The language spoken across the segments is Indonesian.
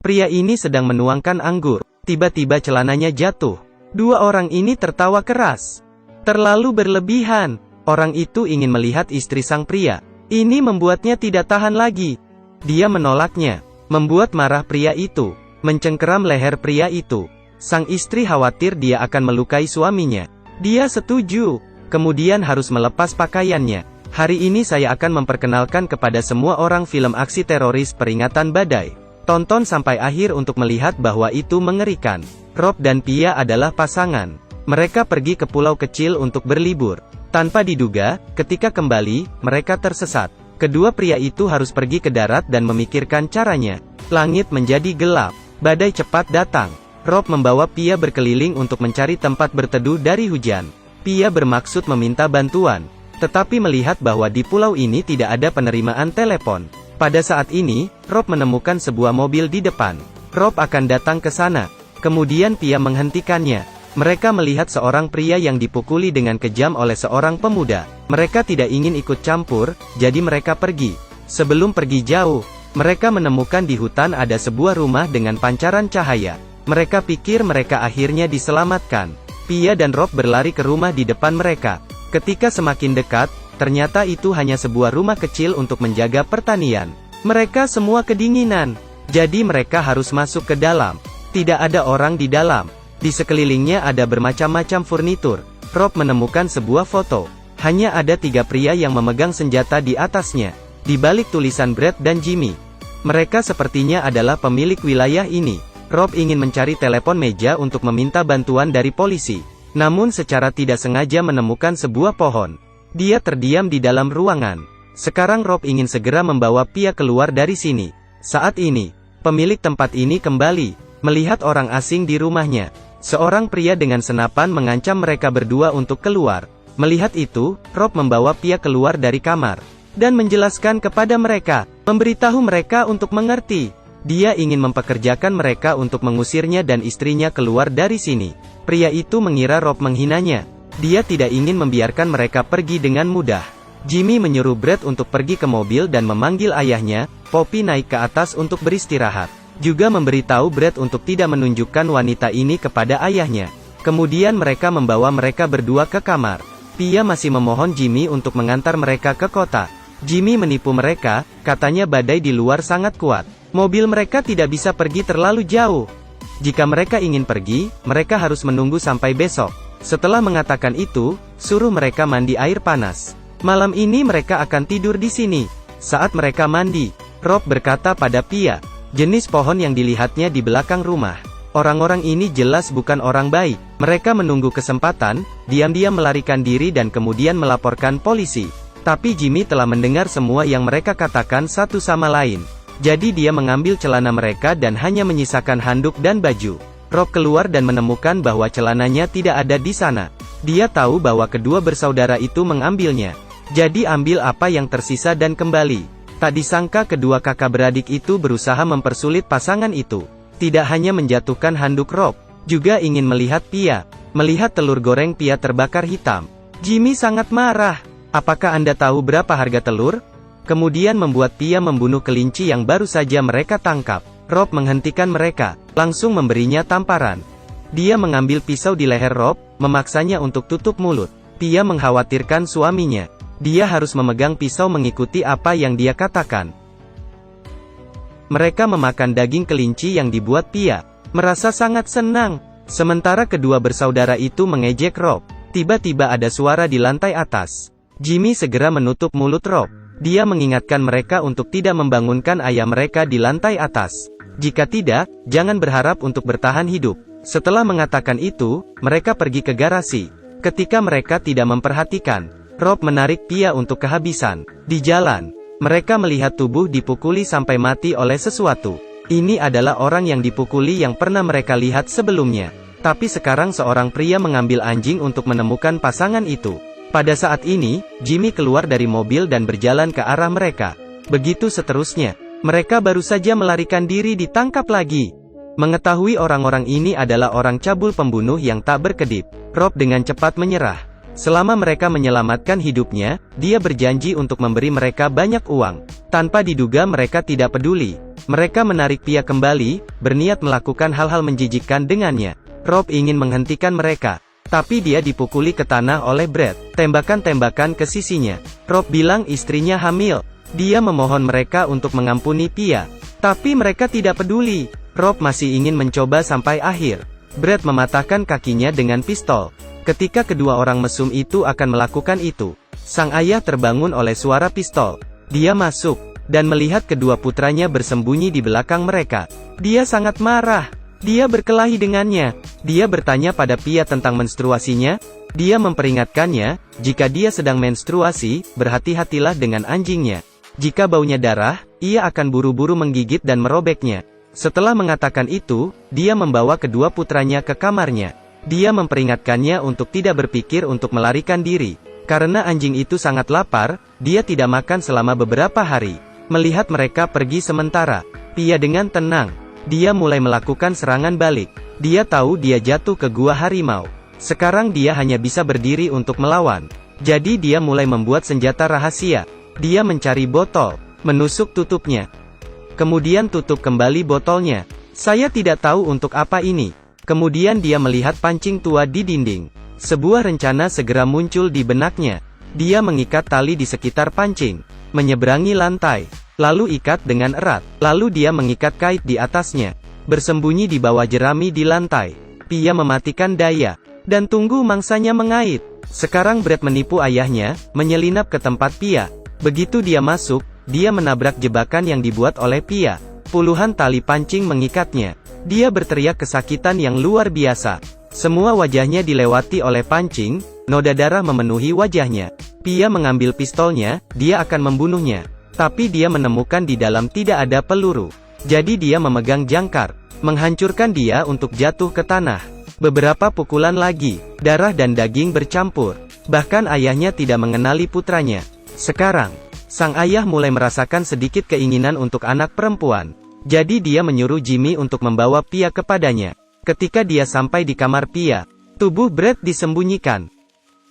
Pria ini sedang menuangkan anggur. Tiba-tiba celananya jatuh. Dua orang ini tertawa keras. Terlalu berlebihan. Orang itu ingin melihat istri sang pria. Ini membuatnya tidak tahan lagi. Dia menolaknya. Membuat marah pria itu. Mencengkeram leher pria itu. Sang istri khawatir dia akan melukai suaminya. Dia setuju. Kemudian harus melepas pakaiannya. Hari ini saya akan memperkenalkan kepada semua orang film aksi teroris Peringatan Badai. Tonton sampai akhir untuk melihat bahwa itu mengerikan. Rob dan Pia adalah pasangan. Mereka pergi ke pulau kecil untuk berlibur. Tanpa diduga, ketika kembali, mereka tersesat. Kedua pria itu harus pergi ke darat dan memikirkan caranya. Langit menjadi gelap. Badai cepat datang. Rob membawa Pia berkeliling untuk mencari tempat berteduh dari hujan. Pia bermaksud meminta bantuan. Tetapi melihat bahwa di pulau ini tidak ada penerimaan telepon. Pada saat ini, Rob menemukan sebuah mobil di depan. Rob akan datang ke sana. Kemudian Pia menghentikannya. Mereka melihat seorang pria yang dipukuli dengan kejam oleh seorang pemuda. Mereka tidak ingin ikut campur, jadi mereka pergi. Sebelum pergi jauh, mereka menemukan di hutan ada sebuah rumah dengan pancaran cahaya. Mereka pikir mereka akhirnya diselamatkan. Pia dan Rob berlari ke rumah di depan mereka. Ketika semakin dekat, ternyata itu hanya sebuah rumah kecil untuk menjaga pertanian. Mereka semua kedinginan. Jadi mereka harus masuk ke dalam. Tidak ada orang di dalam. Di sekelilingnya ada bermacam-macam furnitur. Rob menemukan sebuah foto. Hanya ada 3 pria yang memegang senjata di atasnya. Di balik tulisan Brad dan Jimmy. Mereka sepertinya adalah pemilik wilayah ini. Rob ingin mencari telepon meja untuk meminta bantuan dari polisi. Namun secara tidak sengaja menemukan sebuah pohon. Dia terdiam di dalam ruangan. Sekarang Rob ingin segera membawa Pia keluar dari sini. Saat ini, pemilik tempat ini kembali, melihat orang asing di rumahnya. Seorang pria dengan senapan mengancam mereka berdua untuk keluar. Melihat itu, Rob membawa Pia keluar dari kamar. Dan menjelaskan kepada mereka, memberitahu mereka untuk mengerti. Dia ingin mempekerjakan mereka untuk mengusirnya dan istrinya keluar dari sini. Pria itu mengira Rob menghinanya. Dia tidak ingin membiarkan mereka pergi dengan mudah. Jimmy menyuruh Brad untuk pergi ke mobil dan memanggil ayahnya. Poppy naik ke atas untuk beristirahat. Juga memberitahu Brad untuk tidak menunjukkan wanita ini kepada ayahnya. Kemudian mereka membawa mereka berdua ke kamar. Pia masih memohon Jimmy untuk mengantar mereka ke kota. Jimmy menipu mereka, katanya badai di luar sangat kuat. Mobil mereka tidak bisa pergi terlalu jauh. Jika mereka ingin pergi, mereka harus menunggu sampai besok. Setelah mengatakan itu, suruh mereka mandi air panas. Malam ini mereka akan tidur di sini. Saat mereka mandi, Rob berkata pada Pia, jenis pohon yang dilihatnya di belakang rumah. Orang-orang ini jelas bukan orang baik. Mereka menunggu kesempatan, diam-diam melarikan diri dan kemudian melaporkan polisi. Tapi Jimmy telah mendengar semua yang mereka katakan satu sama lain. Jadi dia mengambil celana mereka dan hanya menyisakan handuk dan baju. Rob keluar dan menemukan bahwa celananya tidak ada di sana. Dia tahu bahwa kedua bersaudara itu mengambilnya. Jadi ambil apa yang tersisa dan kembali. Tak disangka kedua kakak beradik itu berusaha mempersulit pasangan itu. Tidak hanya menjatuhkan handuk Rob, juga ingin melihat Pia. Melihat telur goreng Pia terbakar hitam. Jimmy sangat marah. Apakah Anda tahu berapa harga telur? Kemudian membuat Pia membunuh kelinci yang baru saja mereka tangkap. Rob menghentikan mereka, langsung memberinya tamparan. Dia mengambil pisau di leher Rob, memaksanya untuk tutup mulut. Pia mengkhawatirkan suaminya. Dia harus memegang pisau mengikuti apa yang dia katakan. Mereka memakan daging kelinci yang dibuat Pia. Merasa sangat senang. Sementara kedua bersaudara itu mengejek Rob. Tiba-tiba ada suara di lantai atas. Jimmy segera menutup mulut Rob. Dia mengingatkan mereka untuk tidak membangunkan ayah mereka di lantai atas. Jika tidak, jangan berharap untuk bertahan hidup. Setelah mengatakan itu, mereka pergi ke garasi. Ketika mereka tidak memperhatikan, Rob menarik Pia untuk kehabisan. Di jalan, mereka melihat tubuh dipukuli sampai mati oleh sesuatu. Ini adalah orang yang dipukuli yang pernah mereka lihat sebelumnya. Tapi sekarang seorang pria mengambil anjing untuk menemukan pasangan itu. Pada saat ini, Jimmy keluar dari mobil dan berjalan ke arah mereka. Begitu seterusnya. Mereka baru saja melarikan diri ditangkap lagi. Mengetahui orang-orang ini adalah orang cabul pembunuh yang tak berkedip, Rob dengan cepat menyerah. Selama mereka menyelamatkan hidupnya, dia berjanji untuk memberi mereka banyak uang. Tanpa diduga mereka tidak peduli. Mereka menarik Pia kembali, berniat melakukan hal-hal menjijikkan dengannya. Rob ingin menghentikan mereka, tapi dia dipukuli ke tanah oleh Brad. Tembakan-tembakan ke sisinya. Rob bilang istrinya hamil. Dia memohon mereka untuk mengampuni Pia, tapi mereka tidak peduli. Rob masih ingin mencoba sampai akhir. Brad mematahkan kakinya dengan pistol. Ketika kedua orang mesum itu akan melakukan itu, sang ayah terbangun oleh suara pistol. Dia masuk, dan melihat kedua putranya bersembunyi di belakang mereka. Dia sangat marah. Dia berkelahi dengannya. Dia bertanya pada Pia tentang menstruasinya. Dia memperingatkannya, jika dia sedang menstruasi, berhati-hatilah dengan anjingnya. Jika baunya darah, ia akan buru-buru menggigit dan merobeknya. Setelah mengatakan itu, dia membawa kedua putranya ke kamarnya. Dia memperingatkannya untuk tidak berpikir untuk melarikan diri. Karena anjing itu sangat lapar, dia tidak makan selama beberapa hari. Melihat mereka pergi sementara, Pia dengan tenang. Dia mulai melakukan serangan balik. Dia tahu dia jatuh ke gua harimau. Sekarang dia hanya bisa berdiri untuk melawan. Jadi dia mulai membuat senjata rahasia. Dia mencari botol, menusuk tutupnya. Kemudian tutup kembali botolnya. Saya tidak tahu untuk apa ini. Kemudian dia melihat pancing tua di dinding. Sebuah rencana segera muncul di benaknya. Dia mengikat tali di sekitar pancing, menyeberangi lantai, lalu ikat dengan erat. Lalu dia mengikat kait di atasnya, bersembunyi di bawah jerami di lantai. Pia mematikan daya, dan tunggu mangsanya mengait. Sekarang Brad menipu ayahnya, menyelinap ke tempat Pia. Begitu dia masuk, dia menabrak jebakan yang dibuat oleh Pia. Puluhan tali pancing mengikatnya. Dia berteriak kesakitan yang luar biasa. Semua wajahnya dilewati oleh pancing, noda darah memenuhi wajahnya. Pia mengambil pistolnya, dia akan membunuhnya. Tapi dia menemukan di dalam tidak ada peluru. Jadi dia memegang jangkar, menghancurkan dia untuk jatuh ke tanah. Beberapa pukulan lagi, darah dan daging bercampur. Bahkan ayahnya tidak mengenali putranya. Sekarang, sang ayah mulai merasakan sedikit keinginan untuk anak perempuan. Jadi dia menyuruh Jimmy untuk membawa Pia kepadanya. Ketika dia sampai di kamar Pia, tubuh Brad disembunyikan.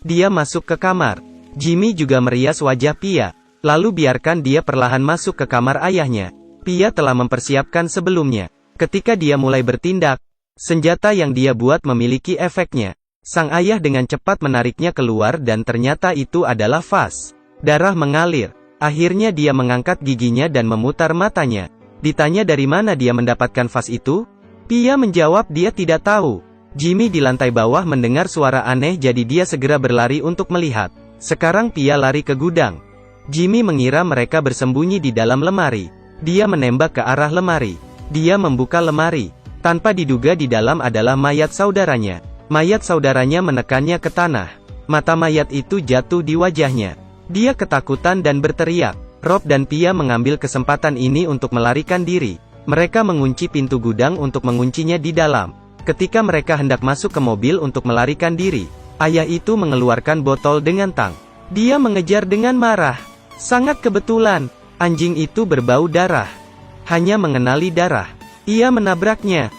Dia masuk ke kamar. Jimmy juga merias wajah Pia. Lalu biarkan dia perlahan masuk ke kamar ayahnya. Pia telah mempersiapkan sebelumnya. Ketika dia mulai bertindak, senjata yang dia buat memiliki efeknya. Sang ayah dengan cepat menariknya keluar dan ternyata itu adalah vas. Darah mengalir. Akhirnya dia mengangkat giginya dan memutar matanya. Ditanya dari mana dia mendapatkan vas itu? Pia menjawab dia tidak tahu. Jimmy di lantai bawah mendengar suara aneh jadi dia segera berlari untuk melihat. Sekarang Pia lari ke gudang. Jimmy mengira mereka bersembunyi di dalam lemari. Dia menembak ke arah lemari. Dia membuka lemari. Tanpa diduga di dalam adalah mayat saudaranya. Mayat saudaranya menekannya ke tanah. Mata mayat itu jatuh di wajahnya. Dia ketakutan dan berteriak. Rob dan Pia mengambil kesempatan ini untuk melarikan diri. Mereka mengunci pintu gudang untuk menguncinya di dalam. Ketika mereka hendak masuk ke mobil untuk melarikan diri, ayah itu mengeluarkan botol dengan tang. Dia mengejar dengan marah. Sangat kebetulan, anjing itu berbau darah. Hanya mengenali darah, ia menabraknya.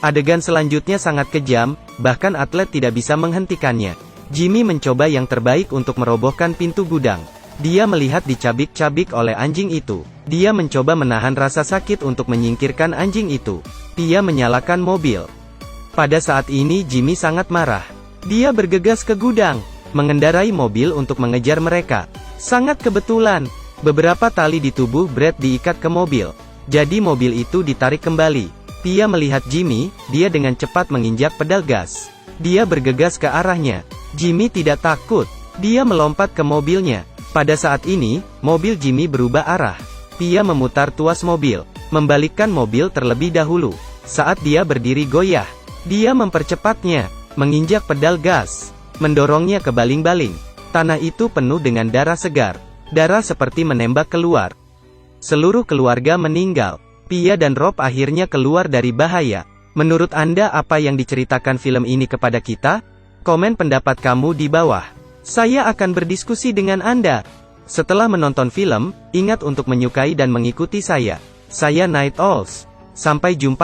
Adegan selanjutnya sangat kejam, bahkan atlet tidak bisa menghentikannya. Jimmy mencoba yang terbaik untuk merobohkan pintu gudang. Dia melihat dicabik-cabik oleh anjing itu. Dia mencoba menahan rasa sakit untuk menyingkirkan anjing itu. Pia menyalakan mobil. Pada saat ini Jimmy sangat marah. Dia bergegas ke gudang, mengendarai mobil untuk mengejar mereka. Sangat kebetulan, beberapa tali di tubuh Brad diikat ke mobil. Jadi mobil itu ditarik kembali. Pia melihat Jimmy, dia dengan cepat menginjak pedal gas. Dia bergegas ke arahnya. Jimmy tidak takut. Dia melompat ke mobilnya. Pada saat ini, mobil Jimmy berubah arah. Pia memutar tuas mobil, membalikkan mobil terlebih dahulu. Saat dia berdiri goyah, dia mempercepatnya, menginjak pedal gas, mendorongnya ke baling-baling. Tanah itu penuh dengan darah segar. Darah seperti menembak keluar. Seluruh keluarga meninggal. Pia dan Rob akhirnya keluar dari bahaya. Menurut Anda apa yang diceritakan film ini kepada kita? Komen pendapat kamu di bawah. Saya akan berdiskusi dengan Anda. Setelah menonton film, ingat untuk menyukai dan mengikuti saya. Saya Night Owls. Sampai jumpa.